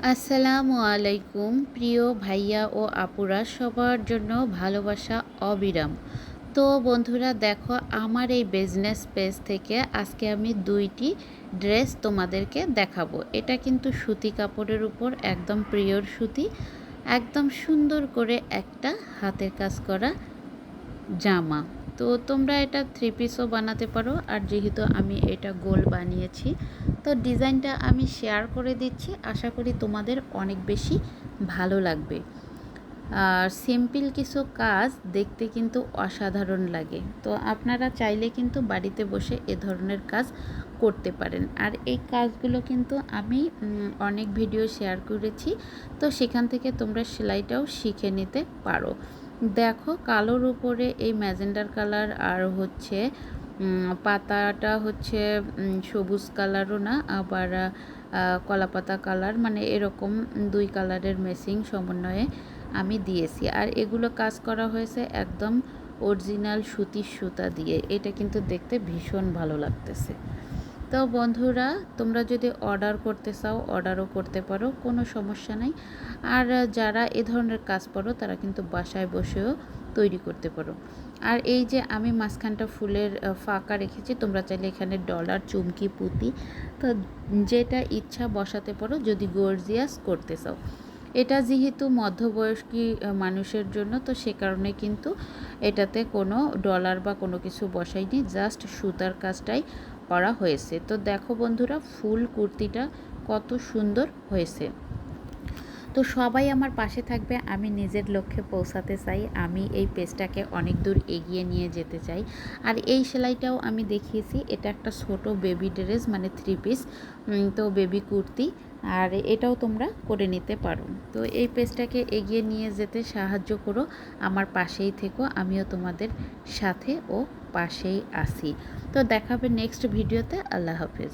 আসসালামু আলাইকুম প্রিয় ভাইয়া ও আপুরা, সবার জন্য ভালোবাসা অবিরাম। তো বন্ধুরা দেখো, আমার এই বিজনেস পেজ থেকে আজকে আমি দুইটি ড্রেস তোমাদেরকে দেখাবো। এটা কিন্তু সুতি কাপড়ের উপর একদম পিওর সুতি, একদম সুন্দর করে একটা হাতের কাজ করা জামা। তো তোমরা এটা থ্রি পিসও বানাতে পারো, আর যেহেতু আমি এটা গোল বানিয়েছি তো ডিজাইনটা আমি শেয়ার করে দিচ্ছি, আশা করি তোমাদের অনেক বেশি ভালো লাগবে। আর সিম্পল কিছু কাজ দেখতে কিন্তু অসাধারণ লাগে, তো আপনারা চাইলে কিন্তু বাড়িতে বসে এ ধরনের কাজ করতে পারেন। আর এই কাজগুলো কিন্তু আমি অনেক ভিডিও শেয়ার করেছি, তো সেখান থেকে তোমরা সেলাইটাও শিখে নিতে পারো। দেখো, কালোর উপরে এই ম্যাজেন্ডার কালার, আর হচ্ছে পাতাটা হচ্ছে সবুজ কালারও না, আবার কলাপাতা কালার, মানে এরকম দুই কালারের ম্যাচিং সমন্বয়ে আমি দিয়েছি। আর এগুলো কাজ করা হয়েছে একদম অরিজিনাল সুতির সুতা দিয়ে। এটা কিন্তু দেখতে ভীষণ ভালো লাগতেছে। তো বন্ধুরা, তোমরা যদি অর্ডার করতে চাও অর্ডারও করতে পারো, কোনো সমস্যা নাই। আর যারা এ ধরনের কাজ পারো তারা কিন্তু বাসায় বসেও তৈরি করতে পারো। আর এই যে আমি মাঝখানটা ফুলের ফাঁকা রেখেছি, তোমরা চাইলে এখানে ডলার, চুমকি, পুঁতি, তো যেটা ইচ্ছা বসাতে পারো যদি গর্জিয়াস করতে চাও। এটা যেহেতু মধ্যবয়স্কী মানুষের জন্য, তো সে কারণে কিন্তু এটাতে কোনো ডলার বা কোনো কিছু বসাইনি, জাস্ট সুতার কাজটাই করা হয়েছে। তো দেখো বন্ধুরা, ফুল কুর্তিটা কত সুন্দর হয়েছে। তো সবাই আমার পাশে থাকবে, আমি নিজের লক্ষ্যে পৌঁছাতে চাই, আমি এই পেজটাকে অনেক দূর এগিয়ে নিয়ে যেতে চাই। আর এই সেলাইটাও আমি দেখিয়েছি, এটা একটা ছোট বেবি ড্রেস, মানে থ্রি পিস, তো বেবি কুর্তি, আর এটাও তোমরা করে নিতে পারো। তো এই পেজটাকে এগিয়ে নিয়ে যেতে সাহায্য করো, আমার পাশেই থেকো, আমিও তোমাদের সাথে ও পাশেই আছি। তো দেখাবে নেক্সট ভিডিওতে। আল্লাহ হাফেজ।